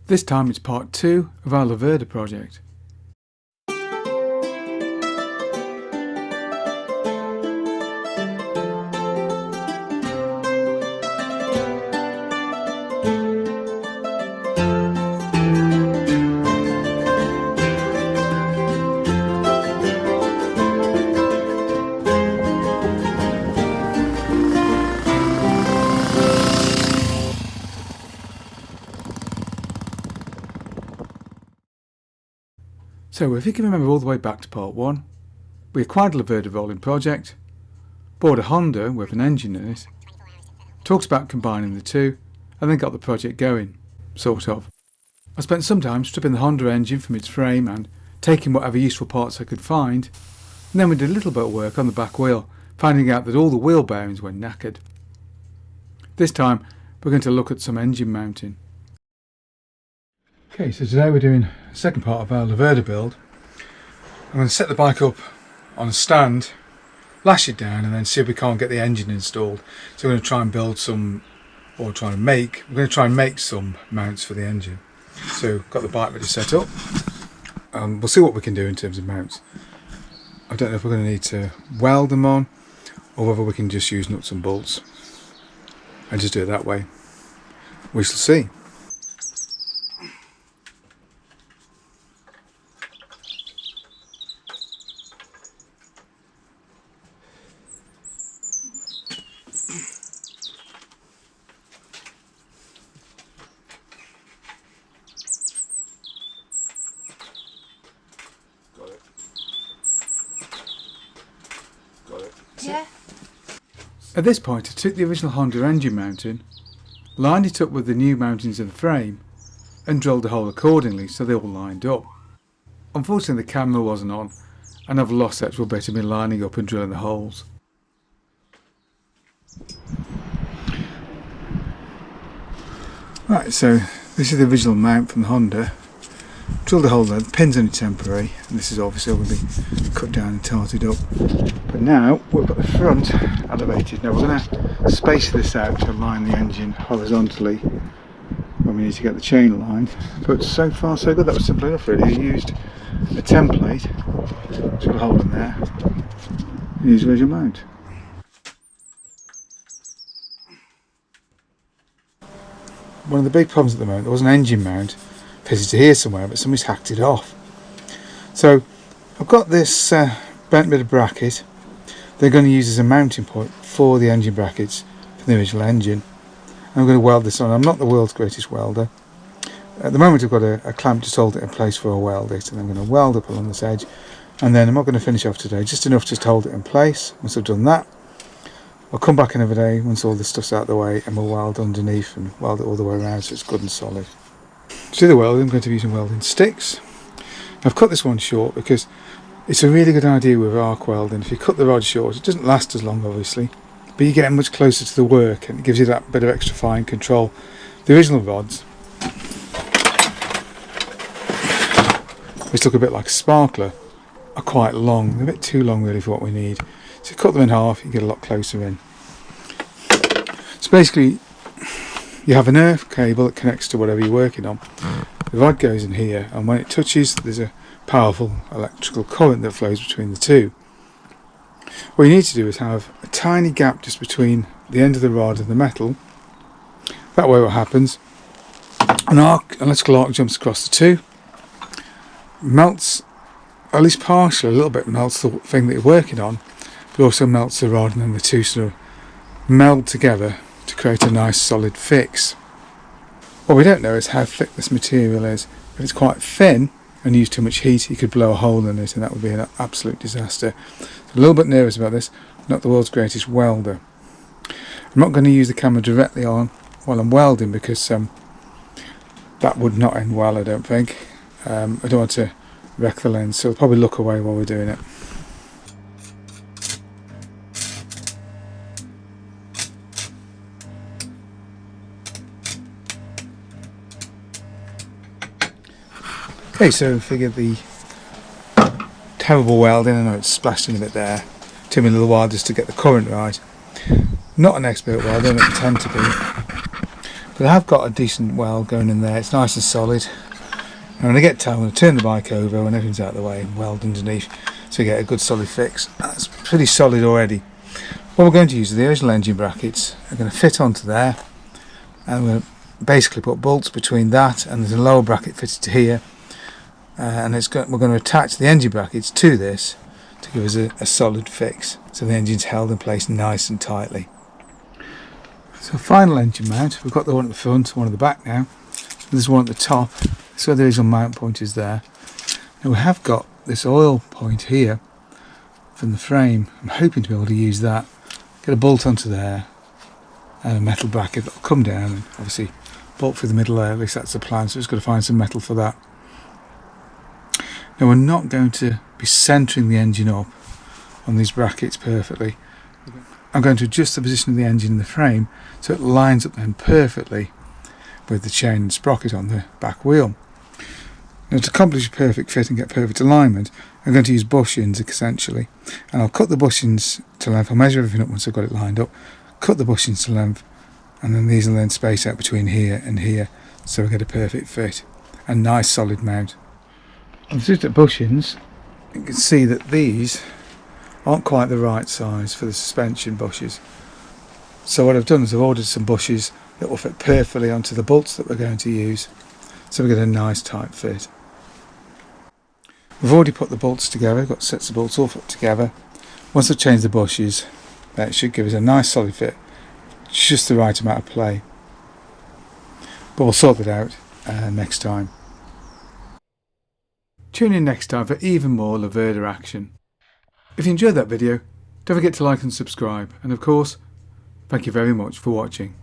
This time it's part 2 of our Laverda project. So if you can remember all the way back to part 1, we acquired a Laverda rolling project, bought a Honda with an engine in it, talked about combining the two, and then got the project going, sort of. I spent some time stripping the Honda engine from its frame and taking whatever useful parts I could find, and then we did a little bit of work on the back wheel, finding out that all the wheel bearings were knackered. This time we're going to look at some engine mounting. Okay, so today we're doing the second part of our Laverda build. I'm going to set the bike up on a stand, lash it down, and then see if we can't get the engine installed. So we're going to try and build some, or we're going to try and make some mounts for the engine. So got the bike ready to set up. We'll see what we can do in terms of mounts. I don't know if we're going to need to weld them on, or whether we can just use nuts and bolts and just do it that way. We shall see. Yeah. At this point I took the original Honda engine mounting, lined it up with the new mountings in the frame, and drilled a hole accordingly so they all lined up. Unfortunately the camera wasn't on, and other lost sets were better me lining up and drilling the holes. Right, so this is the original mount from the Honda. Drilled a hole there, the pin's only temporary, and this is obviously all going to be cut down and tarted up. But now we've got the front elevated. Now we're going to space this out to line the engine horizontally when we need to get the chain aligned. But so far so good, that was simple enough really. You used a template, drill a hole in there, and use a visual mount. One of the big problems at the moment, there was an engine mount fitted to here somewhere, but somebody's hacked it off. So I've got this bent bit of bracket they're going to use as a mounting point for the engine brackets for the original engine. I'm going to weld this on. I'm not the world's greatest welder. At the moment I've got a clamp to hold it in place for a weld it, and I'm going to weld up along this edge, and then I'm not going to finish off today, just enough just to hold it in place. Once I've done that, I'll come back another day once all this stuff's out of the way, and we'll weld underneath and weld it all the way around so it's good and solid. To do the welding, I'm going to be using welding sticks. I've cut this one short because it's a really good idea with arc welding. If you cut the rod short, it doesn't last as long obviously, but you get much closer to the work and it gives you that bit of extra fine control. The original rods, which look a bit like a sparkler, are quite long. They're a bit too long really for what we need. So you cut them in half, you get a lot closer in. So basically you have an earth cable that connects to whatever you're working on. The rod goes in here, and when it touches there's a powerful electrical current that flows between the two. What you need to do is have a tiny gap just between the end of the rod and the metal. That way what happens, an electrical arc jumps across the two, melts, at least partially, a little bit melts the thing that you're working on, but also melts the rod, and then the two sort of meld together to create a nice solid fix. What we don't know is how thick this material is. If it's quite thin and use too much heat, you could blow a hole in it and that would be an absolute disaster. So a little bit nervous about this, not the world's greatest welder. I'm not going to use the camera directly on while I'm welding because that would not end well, I don't think. I don't want to wreck the lens, so I'll probably look away while we're doing it. Okay, so figure the terrible welding, I know it's splashing a bit there, took me a little while just to get the current right. Not an expert welder, I don't pretend to be, but but I have got a decent weld going in there. It's nice and solid. And when I get time, I'm going to turn the bike over when everything's out of the way and weld underneath to get a good solid fix. That's pretty solid already. What we're going to use are the original engine brackets. I'm going to fit onto there, and we're going to basically put bolts between that, and there's a lower bracket fitted to here, and we're going to attach the engine brackets to this to give us a solid fix, so the engine's held in place nice and tightly. So final engine mount, we've got the one at the front, one at the back now. There's one at the top, so the original mount point is there. Now we have got this oil point here from the frame. I'm hoping to be able to use that, get a bolt onto there, and a metal bracket that will come down and obviously bolt through the middle there. At least that's the plan, so just got to find some metal for that. Now we're not going to be centering the engine up on these brackets perfectly. I'm going to adjust the position of the engine in the frame so it lines up then perfectly with the chain and sprocket on the back wheel. Now to accomplish a perfect fit and get perfect alignment, I'm going to use bushings essentially, and I'll cut the bushings to length. I'll measure everything up once I've got it lined up, cut the bushings to length, and then these will then space out between here and here so we get a perfect fit and nice solid mount. I've looked at bushings. You can see that these aren't quite the right size for the suspension bushes, so what I've done is I've ordered some bushes that will fit perfectly onto the bolts that we're going to use, so we get a nice tight fit. We've already put the bolts together, got sets of bolts all put together. Once I've changed the bushes, that should give us a nice solid fit, just the right amount of play, but we'll sort that out next time. Tune in next time for even more Laverda action. If you enjoyed that video, don't forget to like and subscribe, and of course, thank you very much for watching.